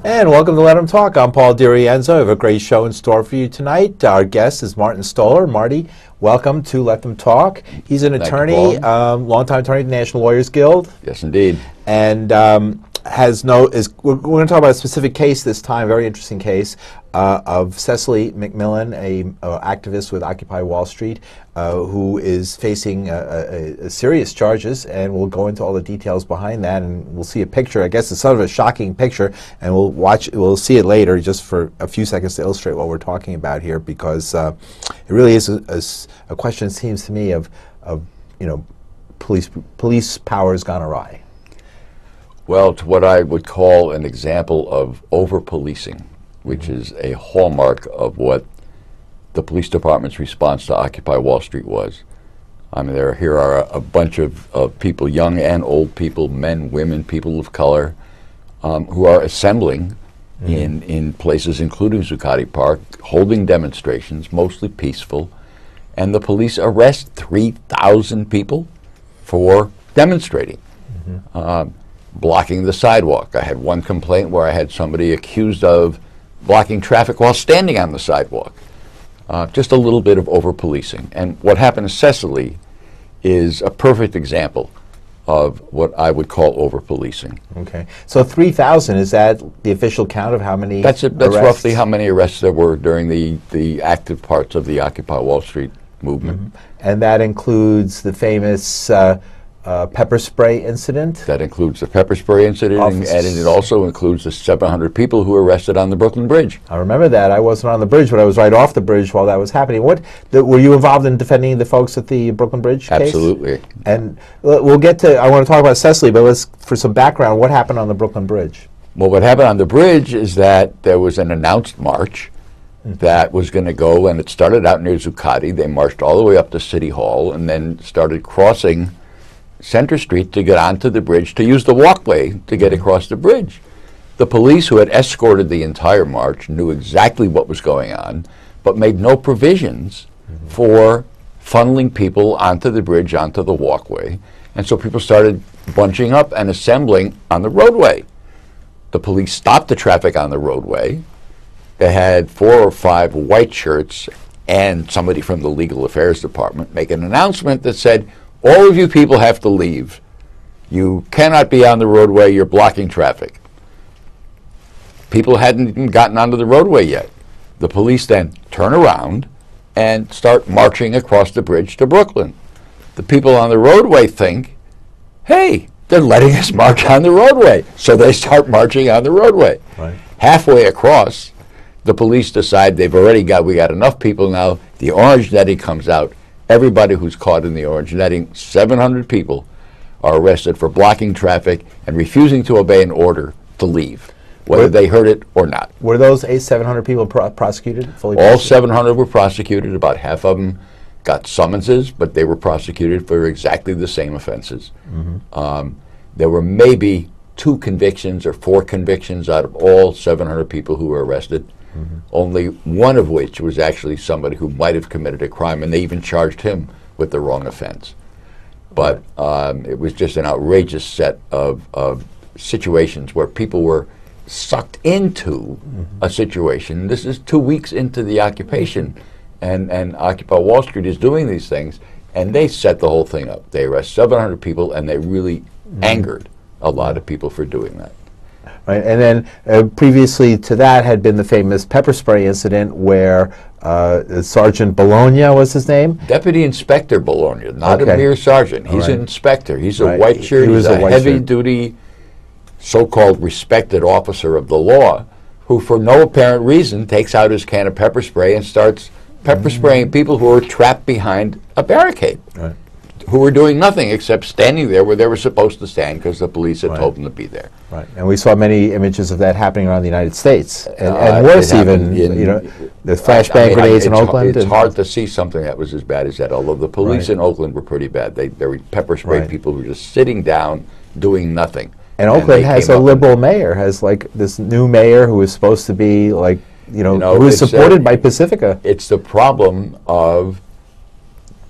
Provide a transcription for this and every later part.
And welcome to Let 'Em Talk. I'm Paul DiRienzo. I have a great show in store for you tonight. Our guest is Martin Stolar. Marty, welcome to Let Them Talk. He's an attorney, longtime attorney at the National Lawyers Guild. Yes, indeed. And we're going to talk about a specific case this time, a very interesting case, of Cecily McMillan, a activist with Occupy Wall Street, who is facing serious charges, and we'll go into all the details behind that, and we'll see a picture. I guess it's sort of a shocking picture, and we'll see it later just for a few seconds to illustrate what we're talking about here, because it really is a question, it seems to me, of police powers gone awry. Well, to what I would call an example of over-policing, which is a hallmark of what the police department's response to Occupy Wall Street was. I mean, here are a bunch of people, young and old people, men, women, people of color, who are assembling in places including Zuccotti Park, holding demonstrations, mostly peaceful, and the police arrest 3,000 people for demonstrating. Blocking the sidewalk. I had one complaint where I had somebody accused of blocking traffic while standing on the sidewalk. Just a little bit of over-policing. And what happened to Cecily is a perfect example of what I would call over-policing. Okay. So 3,000, is that the official count of how many That's arrests? roughly how many arrests there were during the active parts of the Occupy Wall Street movement. And that includes the famous pepper spray incident? That includes the pepper spray incident, and it also includes the 700 people who were arrested on the Brooklyn Bridge. I remember that. I wasn't on the bridge, but I was right off the bridge while that was happening. Were you involved in defending the folks at the Brooklyn Bridge case? Absolutely. And we'll get to, I want to talk about Cecily, but for some background, what happened on the Brooklyn Bridge? Well, what happened on the bridge is that there was an announced march that was going to go, and it started out near Zuccotti. They marched all the way up to City Hall and then started crossing Center Street to get onto the bridge, to use the walkway to get across the bridge. The police, who had escorted the entire march, knew exactly what was going on, but made no provisions for funneling people onto the bridge, onto the walkway. And so people started bunching up and assembling on the roadway. The police stopped the traffic on the roadway. They had 4 or 5 white shirts and somebody from the Legal Affairs Department make an announcement that said, all of you people have to leave. You cannot be on the roadway. You're blocking traffic. People hadn't even gotten onto the roadway yet. The police then turn around and start marching across the bridge to Brooklyn. The people on the roadway think, hey, they're letting us march on the roadway. So they start marching on the roadway. Right. Halfway across, the police decide we got enough people now. The orange netting comes out. Everybody who's caught in the orange netting, 700 people, are arrested for blocking traffic and refusing to obey an order to leave, whether they heard it or not. Were those 700 people prosecuted? All 700 were prosecuted. About half of them got summonses, but they were prosecuted for exactly the same offenses. There were maybe 2 convictions or 4 convictions out of all 700 people who were arrested. Only one of which was actually somebody who might have committed a crime, and they even charged him with the wrong offense. But it was just an outrageous set of situations where people were sucked into a situation. This is 2 weeks into the occupation, and Occupy Wall Street is doing these things, and they set the whole thing up. They arrest 700 people, and they really angered a lot of people for doing that. Right, and then previously to that had been the famous pepper spray incident where Sergeant Bologna was his name? Deputy Inspector Bologna, not a mere sergeant. He's an inspector. He's a white shirt. He's a heavy-duty, so-called respected officer of the law who, for no apparent reason, takes out his can of pepper spray and starts pepper spraying people who are trapped behind a barricade. Right. Who were doing nothing except standing there where they were supposed to stand because the police had told them to be there. Right, and we saw many images of that happening around the United States, and worse even, the flashbang grenades in Oakland. It's hard to see something that was as bad as that, although the police in Oakland were pretty bad. They were pepper sprayed people who were just sitting down, doing nothing. And Oakland has a liberal mayor, has like this new mayor who is supposed to be like, who is supported by Pacifica. It's the problem of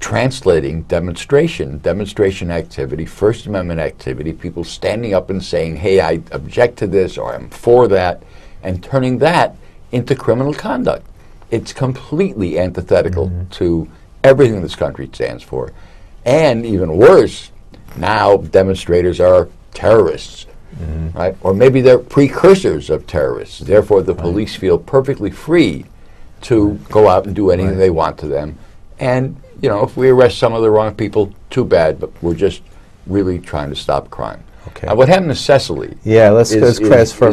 translating demonstration activity, First Amendment activity, people standing up and saying, hey, I object to this, or I'm for that, and turning that into criminal conduct. It's completely antithetical to everything this country stands for. And even worse, now demonstrators are terrorists, right? Or maybe they're precursors of terrorists. Therefore, the police feel perfectly free to go out and do anything they want to them. And, you know, if we arrest some of the wrong people, too bad, but we're just really trying to stop crime. Okay. What happened to Cecily let's is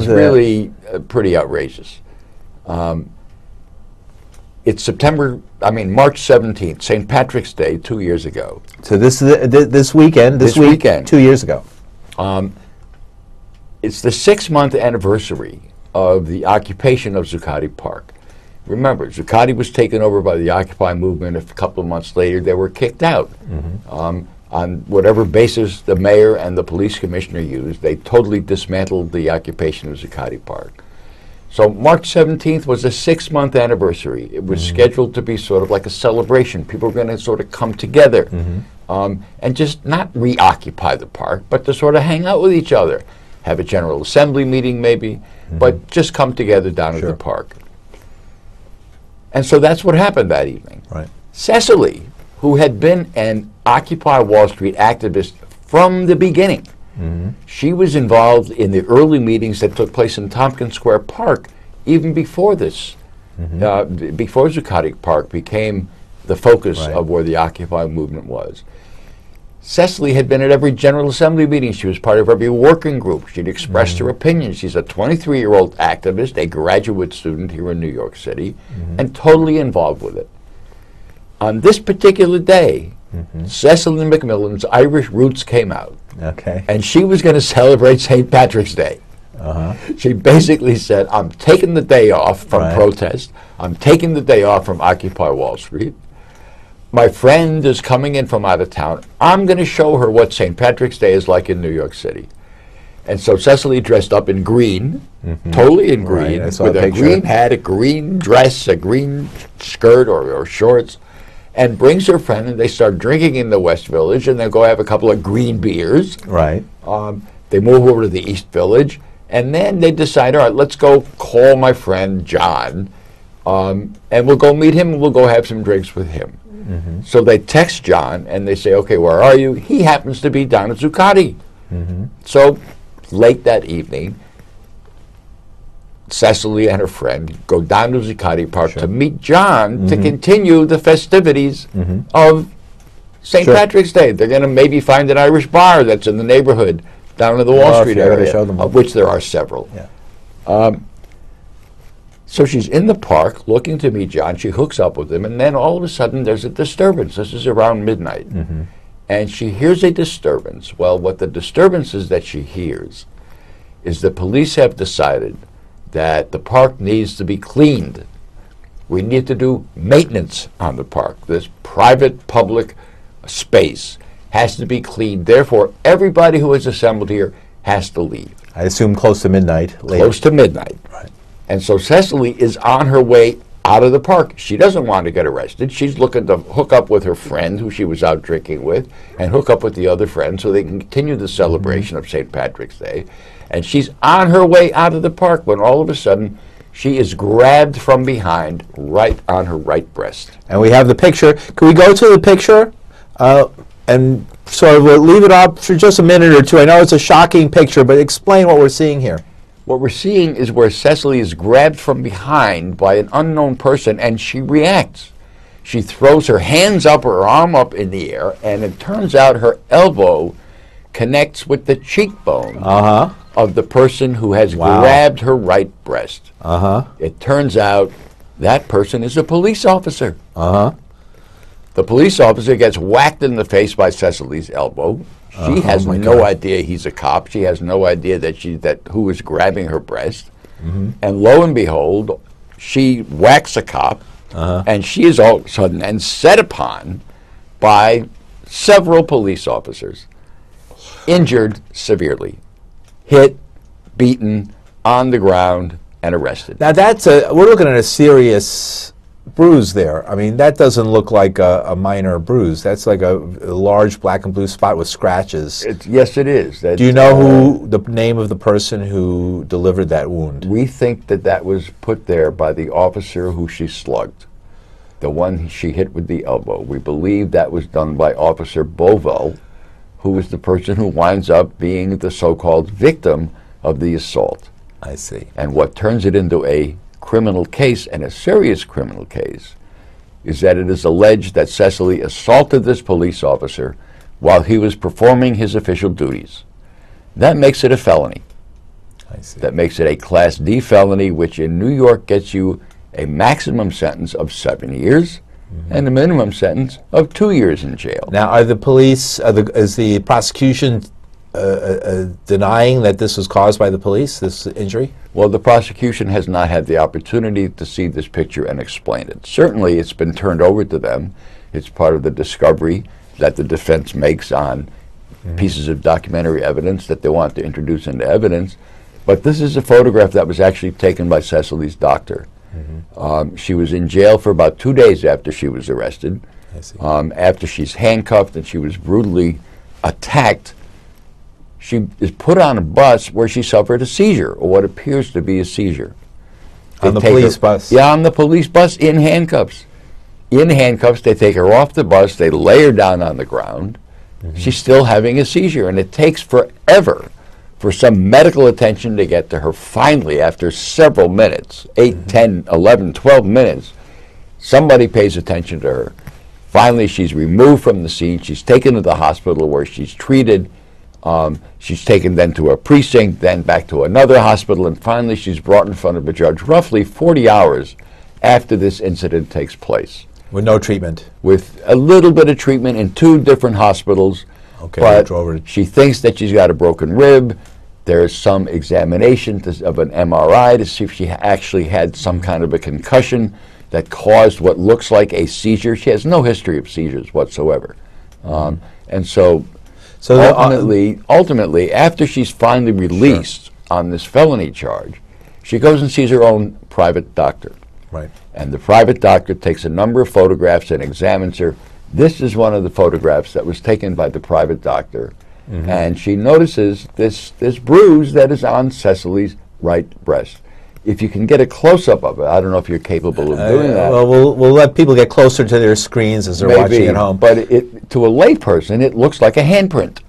really pretty outrageous. It's March 17th, St. Patrick's Day, 2 years ago. So this is this weekend, this weekend, 2 years ago. It's the 6-month anniversary of the occupation of Zuccotti Park. Remember, Zuccotti was taken over by the Occupy movement. A couple of months later, they were kicked out. On whatever basis the mayor and the police commissioner used, they totally dismantled the occupation of Zuccotti Park. So March 17th was a 6-month anniversary. It was scheduled to be sort of like a celebration. People were going to sort of come together and just not reoccupy the park, but to sort of hang out with each other, have a General Assembly meeting maybe, but just come together down at the park. And so that's what happened that evening. Right. Cecily, who had been an Occupy Wall Street activist from the beginning, she was involved in the early meetings that took place in Tompkins Square Park even before this, before Zuccotti Park became the focus of where the Occupy movement was. Cecily had been at every General Assembly meeting. She was part of every working group. She'd expressed her opinions. She's a 23-year-old activist, a graduate student here in New York City, and totally involved with it. On this particular day, Cecily McMillan's Irish roots came out. Okay. And she was going to celebrate St. Patrick's Day. She basically said, I'm taking the day off from protest. I'm taking the day off from Occupy Wall Street. My friend is coming in from out of town. I'm going to show her what St. Patrick's Day is like in New York City. And so Cecily dressed up in green, totally in green, with a green hat, a green dress, a green skirt or shorts, and brings her friend, and they start drinking in the West Village, and they go have a couple of green beers. Right. They move over to the East Village, and then they decide, all right, let's go call my friend John, and we'll go meet him, and we'll go have some drinks with him. So they text John, and they say, okay, where are you? He happens to be down at Zuccotti. So late that evening, Cecily and her friend go down to Zuccotti Park to meet John to continue the festivities of St. Patrick's Day. They're going to maybe find an Irish bar that's in the neighborhood down in the Wall Street area, of which there are several. So she's in the park looking to meet John. She hooks up with him, and then all of a sudden there's a disturbance. This is around midnight. And she hears a disturbance. Well, what the disturbance is that she hears is the police have decided that the park needs to be cleaned. We need to do maintenance on the park. This private-public space has to be cleaned. Therefore, everybody who is assembled here has to leave. I assume close to midnight. Close to midnight. Right. And so Cecily is on her way out of the park. She doesn't want to get arrested. She's looking to hook up with her friend who she was out drinking with and hook up with the other friend so they can continue the celebration of St. Patrick's Day. And she's on her way out of the park when all of a sudden she is grabbed from behind right on her right breast. And we have the picture. Can we go to the picture and sort of leave it up for just a minute or two? I know it's a shocking picture, but explain what we're seeing here. What we're seeing is where Cecily is grabbed from behind by an unknown person, and she reacts. She throws her hands up, her arm up in the air, and it turns out her elbow connects with the cheekbone of the person who has grabbed her right breast. It turns out that person is a police officer. The police officer gets whacked in the face by Cecily's elbow. She has no idea he's a cop. She has no idea that who is grabbing her breast. And lo and behold, she whacks a cop, and she is all of a sudden and set upon by several police officers, injured severely, hit, beaten, on the ground, and arrested. Now we're looking at a serious bruise there. I mean, that doesn't look like a minor bruise. That's like a large black and blue spot with scratches. Yes, it is. Do you know who the name of the person who delivered that wound? We think that that was put there by the officer who she slugged, the one she hit with the elbow. We believe that was done by Officer Bovell, who is the person who winds up being the so-called victim of the assault. I see. And what turns it into a criminal case, and a serious criminal case, is that it is alleged that Cecily assaulted this police officer while he was performing his official duties. That makes it a felony. I see. That makes it a Class D felony, which in New York gets you a maximum sentence of 7 years and a minimum sentence of 2 years in jail. Now, are the police, is the prosecution denying that this was caused by the police, this injury? Well, the prosecution has not had the opportunity to see this picture and explain it. Certainly, it's been turned over to them. It's part of the discovery that the defense makes on pieces of documentary evidence that they want to introduce into evidence. But this is a photograph that was actually taken by Cecily's doctor. She was in jail for about 2 days after she was arrested. I see. After she's handcuffed and she was brutally attacked, she is put on a bus where she suffered a seizure, or what appears to be a seizure. On the police bus? Yeah, on the police bus in handcuffs. In handcuffs, they take her off the bus, they lay her down on the ground. She's still having a seizure, and it takes forever for some medical attention to get to her. Finally, after several minutes, 8, 10, 11, 12 minutes, somebody pays attention to her. Finally, she's removed from the scene. She's taken to the hospital where she's treated. She's taken then to a precinct, then back to another hospital, and finally she's brought in front of a judge roughly 40 hours after this incident takes place. With no treatment? With a little bit of treatment in 2 different hospitals. Okay, but she thinks that she's got a broken rib. There is some examination of an MRI to see if she actually had some kind of a concussion that caused what looks like a seizure. She has no history of seizures whatsoever. And so ultimately, after she's finally released on this felony charge, she goes and sees her own private doctor. Right. And the private doctor takes a number of photographs and examines her. This is one of the photographs that was taken by the private doctor. And she notices this bruise that is on Cecily's right breast. If you can get a close-up of it, I don't know if you're capable of doing that. Well, we'll let people get closer to their screens as they're watching at home. But to a layperson, it looks like a handprint.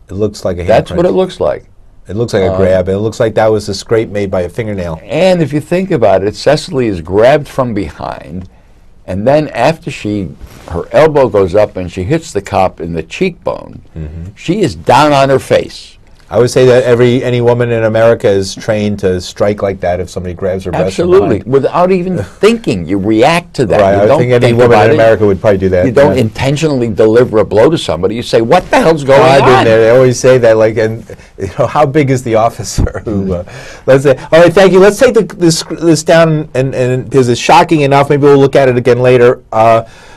It looks like a handprint. That's what it looks like. It looks like a grab. It looks like that was a scrape made by a fingernail. And if you think about it, Cecily is grabbed from behind, and then after her elbow goes up and she hits the cop in the cheekbone, she is down on her face. I would say that any woman in America is trained to strike like that if somebody grabs her breast. Absolutely, without even thinking, you react to that. Right, I think any woman in America would probably do that. You don't intentionally deliver a blow to somebody. You say, "What the hell's going on?" They always say that, like, and how big is the officer? Who? Let's say, all right, thank you. Let's take this down, and because it's shocking enough. Maybe we'll look at it again later.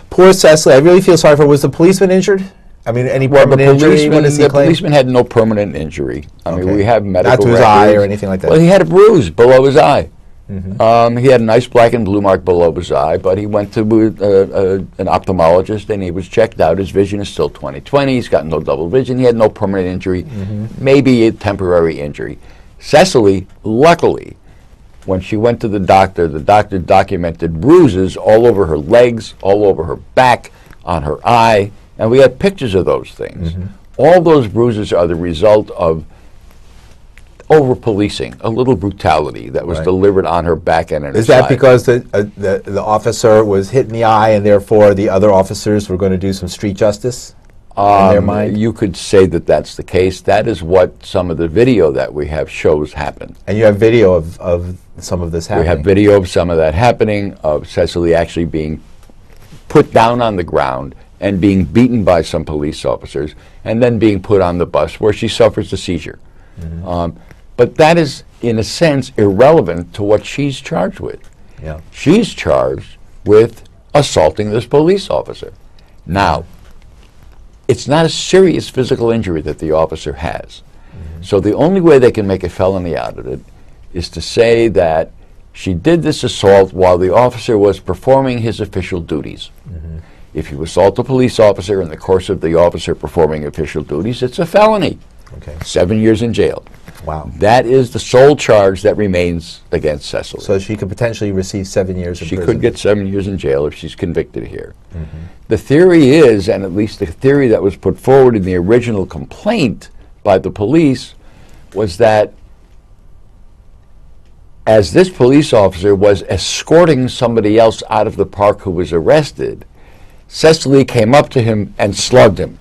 Poor Cecily. I really feel sorry for her. Was the policeman injured? I mean, any permanent injury? What does he claim? The policeman had no permanent injury. I mean, we have medical records. Not to his eye or anything like that? Well, he had a bruise below his eye. He had a nice black and blue mark below his eye, but he went to an ophthalmologist and he was checked out. His vision is still 20/20. He's got no double vision. He had no permanent injury, maybe a temporary injury. Cecily, luckily, when she went to the doctor documented bruises all over her legs, all over her back, on her eye. And we had pictures of those things. All those bruises are the result of over-policing, a little brutality that was delivered on her back and in her Is that because the officer was hit in the eye and therefore the other officers were going to do some street justice in their mind? You could say that that's the case. That is what some of the video that we have shows happen. And you have video of some of this happening? We have video of some of that happening, of Cecily actually being put down on the ground and being beaten by some police officers, and then being put on the bus where she suffers a seizure. But that is, in a sense, irrelevant to what she's charged with. She's charged with assaulting this police officer. Now, it's not a serious physical injury that the officer has. So the only way they can make a felony out of it is to say that She did this assault while the officer was performing his official duties. If you assault a police officer in the course of the officer performing official duties, it's a felony. Okay. 7 years in jail. Wow. That is the sole charge that remains against Cecily. So she could potentially receive 7 years in prison. She could get 7 years in jail if she's convicted here. The theory is, and at least the theory that was put forward in the original complaint by the police, was that as this police officer was escorting somebody else out of the park who was arrested, Cecily came up to him and slugged him,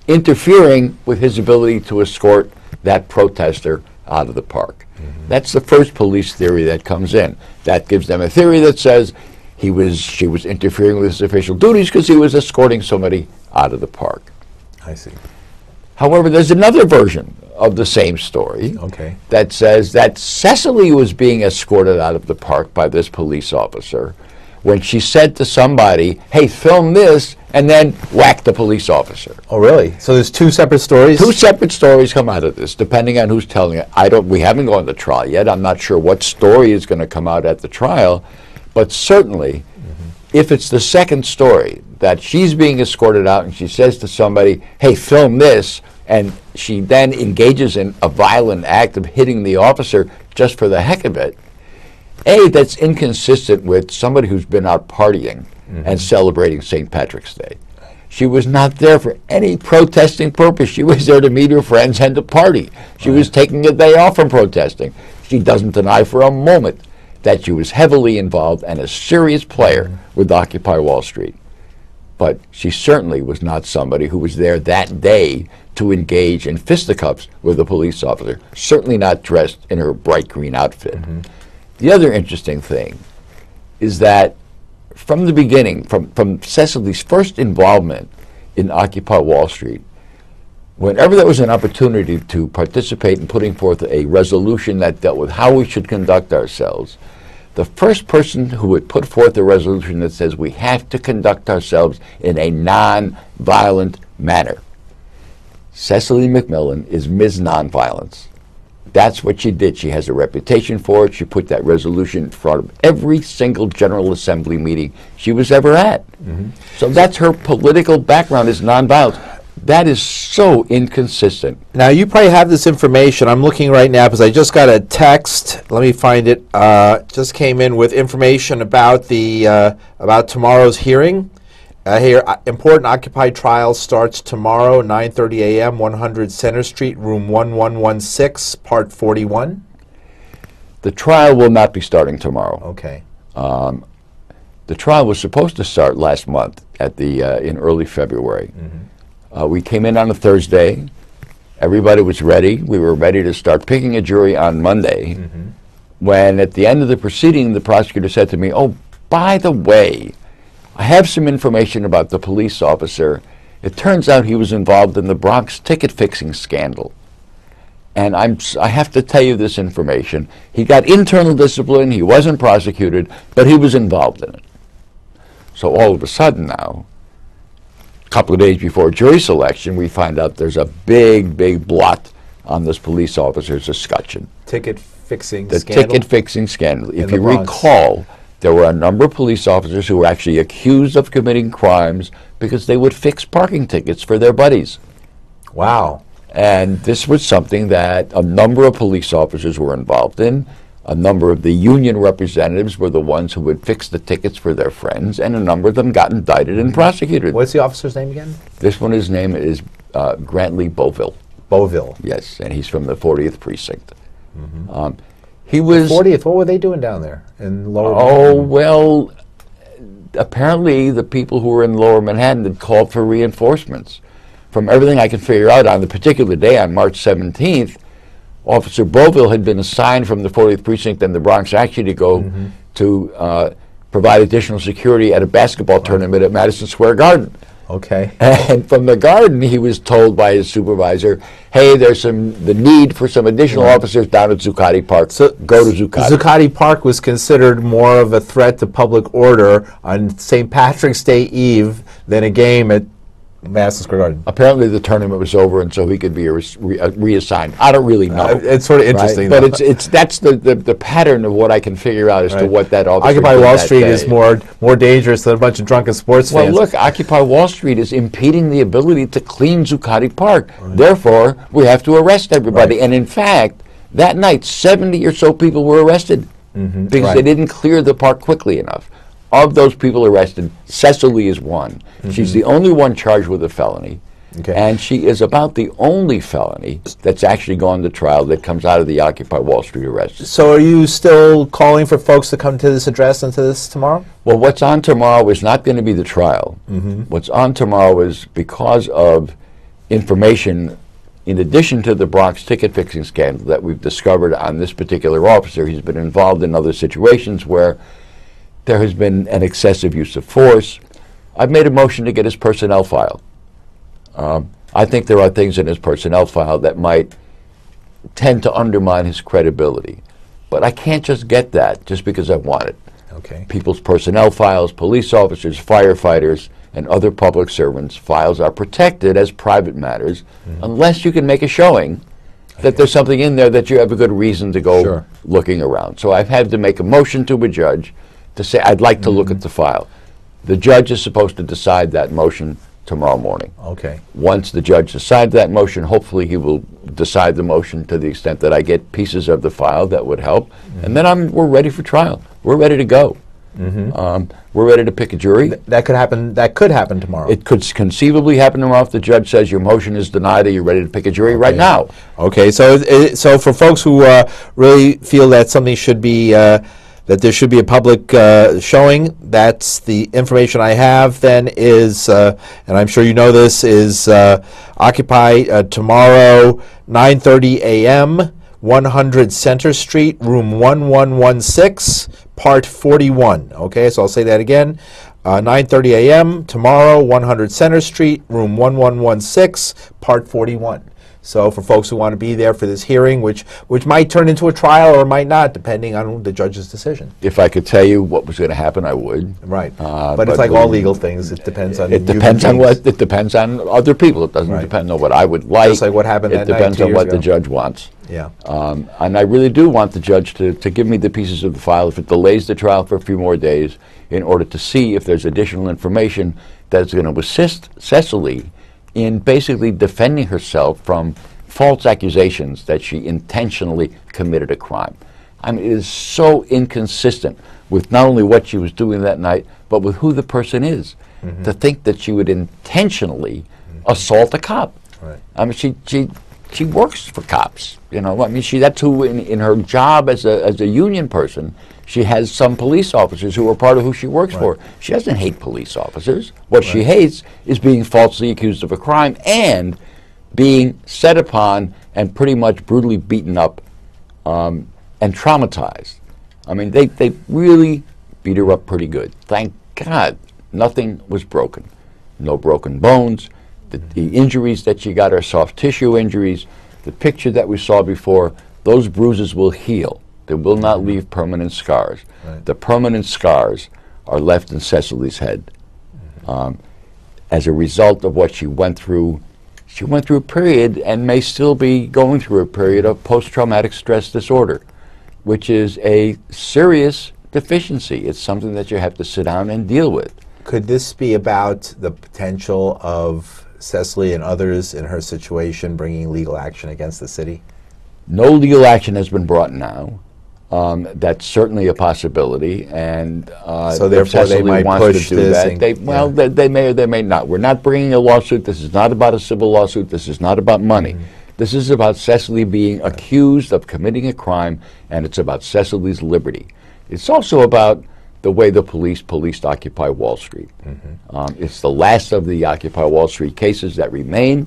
interfering with his ability to escort that protester out of the park. That's the first police theory that comes in. That gives them a theory that says she was interfering with his official duties because he was escorting somebody out of the park. I see. However, there's another version of the same story that says that Cecily was being escorted out of the park by this police officer when she said to somebody, hey, film this, and then whack the police officer. Oh, really? So there's two separate stories? Two separate stories come out of this, depending on who's telling it. We haven't gone to trial yet. I'm not sure what story is going to come out at the trial, but certainly, if it's the second story, that she's being escorted out and she says to somebody, hey, film this, and she then engages in a violent act of hitting the officer just for the heck of it, that's inconsistent with somebody who's been out partying and celebrating St. Patrick's Day. She was not there for any protesting purpose. She was there to meet her friends and to party. She was taking a day off from protesting. She doesn't deny for a moment that she was heavily involved and a serious player with Occupy Wall Street. But she certainly was not somebody who was there that day to engage in fisticuffs with a police officer, certainly not dressed in her bright green outfit. The other interesting thing is that from the beginning, from Cecily's first involvement in Occupy Wall Street, whenever there was an opportunity to participate in putting forth a resolution that dealt with how we should conduct ourselves, the first person who would put forth a resolution that says we have to conduct ourselves in a non-violent manner, Cecily McMillan is Ms. Nonviolence. That's what she did. She has a reputation for it. She put that resolution in front of every single General Assembly meeting she was ever at. So that's her political background, is nonviolence. That is so inconsistent. Now, you probably have this information. I'm looking right now because I just got a text. Let me find it. Just came in with information about about tomorrow's hearing. Here, important Occupy trial starts tomorrow, 9:30 a.m., 100 Center Street, room 1116, part 41. The trial will not be starting tomorrow. Okay. The trial was supposed to start last month in early February. We came in on a Thursday. Everybody was ready. We were ready to start picking a jury on Monday. When at the end of the proceeding, the prosecutor said to me, oh, by the way, I have some information about the police officer. It turns out he was involved in the Bronx ticket-fixing scandal. And I have to tell you this information. He got internal discipline, he wasn't prosecuted, but he was involved in it. So all of a sudden now, a couple of days before jury selection, we find out there's a big, big blot on this police officer's escutcheon. Ticket-fixing scandal? The ticket-fixing scandal. If you recall, there were a number of police officers who were actually accused of committing crimes because they would fix parking tickets for their buddies. Wow. And this was something that a number of police officers were involved in. A number of the union representatives were the ones who would fix the tickets for their friends, and a number of them got indicted and prosecuted. What's the officer's name again? This one, his name is Bovell. Bovell. Yes, and he's from the 40th Precinct. He was... The 40th, what were they doing down there in Lower Manhattan? Well, apparently the people who were in Lower Manhattan had called for reinforcements. From everything I can figure out, on the particular day, on March 17th, Officer Bovell had been assigned from the 40th Precinct and the Bronx actually to go to provide additional security at a basketball tournament at Madison Square Garden. Okay. And from the Garden, he was told by his supervisor, hey, there's the need for some additional officers down at Zuccotti Park. So go to Zuccotti. Zuccotti Park was considered more of a threat to public order on St. Patrick's Day Eve than a game at Madison Square Garden. Apparently the tournament was over, and so he could be reassigned. I don't really know. It's sort of interesting, right? But that's the pattern of what I can figure out as to what that officer Occupy did Wall that Street day. is more dangerous than a bunch of drunken sports fans. Well, look, Occupy Wall Street is impeding the ability to clean Zuccotti Park. Right. Therefore, we have to arrest everybody. Right. And in fact, that night, 70 or so people were arrested because they didn't clear the park quickly enough. Of those people arrested, Cecily is one. She's the only one charged with a felony. Okay. And she is about the only felony that's actually gone to trial that comes out of the Occupy Wall Street arrest. So are you still calling for folks to come to this address and to this tomorrow? Well, what's on tomorrow is not going to be the trial. What's on tomorrow is because of information, in addition to the Bronx ticket-fixing scandal that we've discovered on this particular officer. He's been involved in other situations where there has been an excessive use of force. I've made a motion to get his personnel file. I think there are things in his personnel file that might tend to undermine his credibility. But I can't just get that just because I want it. Okay. People's personnel files, police officers, firefighters, and other public servants' files are protected as private matters unless you can make a showing that there's something in there that you have a good reason to go looking around. So I've had to make a motion to a judge to say, I'd like to look at the file. The judge is supposed to decide that motion tomorrow morning. Okay. Once the judge decides that motion, hopefully he will decide the motion to the extent that I get pieces of the file that would help. And then we're ready for trial. We're ready to go. We're ready to pick a jury. That could happen. That could happen tomorrow. It could conceivably happen tomorrow if the judge says your motion is denied. Are you ready to pick a jury right now? Okay. So for folks who really feel that something should be that there should be a public showing, that's the information I have. Then is and I'm sure you know this is Occupy tomorrow, 9:30 a.m. 100 Center Street, room 1116, part 41. Okay, so I'll say that again. 9:30 a.m. tomorrow, 100 Center Street, room 1116, part 41. So for folks who want to be there for this hearing, which might turn into a trial or might not, depending on the judge's decision. If I could tell you what was going to happen, I would. Right, but it's like all legal things. It depends on. It depends on what. It depends on other people. It doesn't depend on what I would like. Just like what happened that night. It depends on what the judge wants. Yeah. And I really do want the judge to give me the pieces of the file if it delays the trial for a few more days, in order to see if there's additional information that's going to assist Cecily in basically defending herself from false accusations that she intentionally committed a crime. I mean, it is so inconsistent with not only what she was doing that night, but with who the person is. To think that she would intentionally assault a cop. Right. I mean, she works for cops. You know, I mean, that's who in her job as a union person, she has some police officers who are part of who she works for. She doesn't hate police officers. What she hates is being falsely accused of a crime and being set upon and pretty much brutally beaten up and traumatized. I mean, they really beat her up pretty good. Thank God nothing was broken. No broken bones. The injuries that she got are soft tissue injuries. The picture that we saw before, those bruises will heal. They will not leave permanent scars. The permanent scars are left in Cecily's head. As a result of what she went through a period and may still be going through a period of post-traumatic stress disorder, which is a serious deficiency. It's something that you have to sit down and deal with. Could this be about the potential of Cecily and others in her situation bringing legal action against the city? No legal action has been brought now. That's certainly a possibility, and so therefore they might push this. They may or they may not. We're not bringing a lawsuit. This is not about a civil lawsuit. This is not about money. This is about Cecily being accused of committing a crime, and it's about Cecily's liberty. It's also about the way the police policed Occupy Wall Street. It's the last of the Occupy Wall Street cases that remain,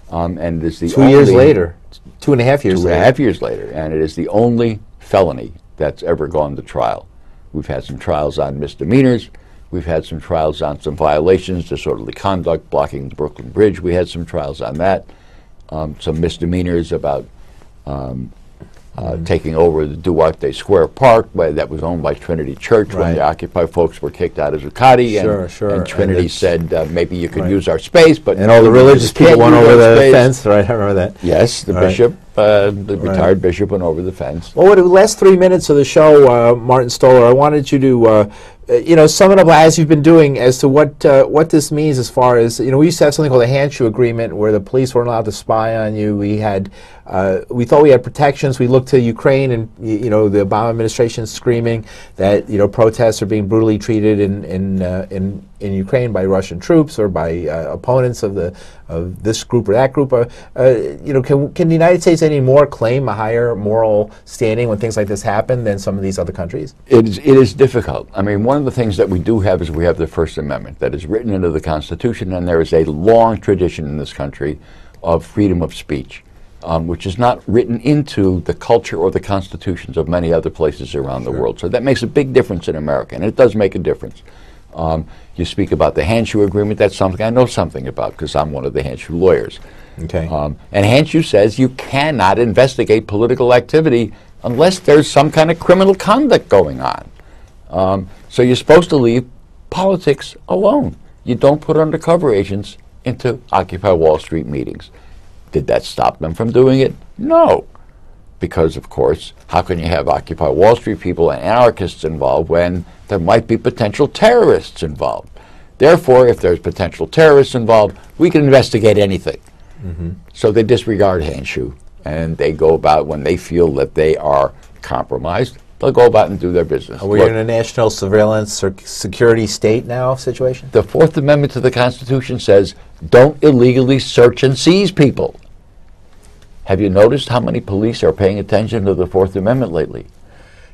and it's the 2 years later, 2.5 years later. 2.5 years later, and it is the only felony that's ever gone to trial. We've had some trials on misdemeanors. We've had some trials on some violations, disorderly conduct, blocking the Brooklyn Bridge. We had some trials on that. Some misdemeanors about taking over the Duarte Square Park that was owned by Trinity Church when Right. the Occupy folks were kicked out of Zuccotti. And Trinity said maybe you could use our space, but and all the religious people went over the fence, right? I remember that. Yes, the bishop, the retired bishop, went over the fence. Well, the last 3 minutes of the show, Martin Stolar, I wanted you to, sum it up as you've been doing as to what this means as far as, we used to have something called a handshoe agreement where the police weren't allowed to spy on you. We thought we had protections. We looked to Ukraine and, the Obama administration screaming that, protests are being brutally treated in Ukraine by Russian troops or by opponents of this group or that group. Can the United States anymore claim a higher moral standing when things like this happen than some of these other countries? It is difficult. I mean, one of the things that we do have is we have the First Amendment that is written into the Constitution, and there is a long tradition in this country of freedom of speech, which is not written into the culture or the constitutions of many other places around the world. So that makes a big difference in America, and it does make a difference. You speak about the handshoe agreement. That's something I know something about because I'm one of the handshoe lawyers. Okay. And handshoe says you cannot investigate political activity unless there's some kind of criminal conduct going on. So you're supposed to leave politics alone. You don't put undercover agents into Occupy Wall Street meetings. Did that stop them from doing it? No. Because, of course, how can you have Occupy Wall Street people and anarchists involved when there might be potential terrorists involved? Therefore, if there's potential terrorists involved, we can investigate anything. So they disregard handshoe, and they go about when they feel that they are compromised, they'll go about and do their business. Are we in a national surveillance or security state now situation? The Fourth Amendment to the Constitution says, don't illegally search and seize people. Have you noticed how many police are paying attention to the Fourth Amendment lately?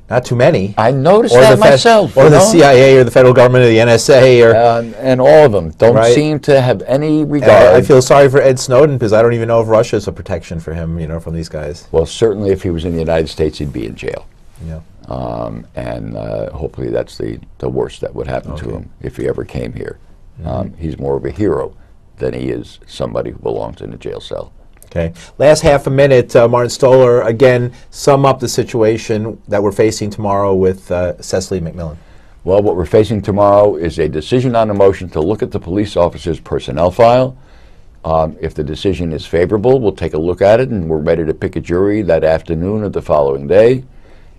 Not too many. I noticed that myself. Or the CIA or the federal government or the NSA. And all of them don't seem to have any regard. I feel sorry for Ed Snowden because I don't even know if Russia is a protection for him, from these guys. Well, certainly if he was in the United States, he'd be in jail. Yeah. And hopefully that's the worst that would happen to him if he ever came here. He's more of a hero than he is somebody who belongs in a jail cell. Okay. Last half a minute, Martin Stolar, again, sum up the situation that we're facing tomorrow with Cecily McMillan. Well, what we're facing tomorrow is a decision on a motion to look at the police officer's personnel file. If the decision is favorable, we'll take a look at it, and we're ready to pick a jury that afternoon or the following day.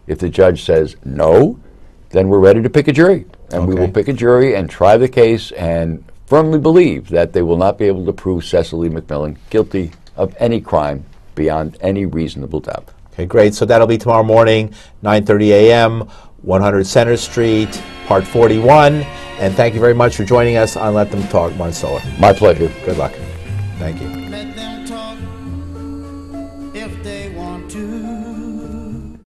If the judge says no, then we're ready to pick a jury. And we will pick a jury and try the case and firmly believe that they will not be able to prove Cecily McMillan guilty of any crime beyond any reasonable doubt. Okay, great. So that'll be tomorrow morning, 9:30 a.m., 100 Center Street, Part 41. And thank you very much for joining us on Let Them Talk, Martin Stolar. My pleasure. Good luck. Thank you.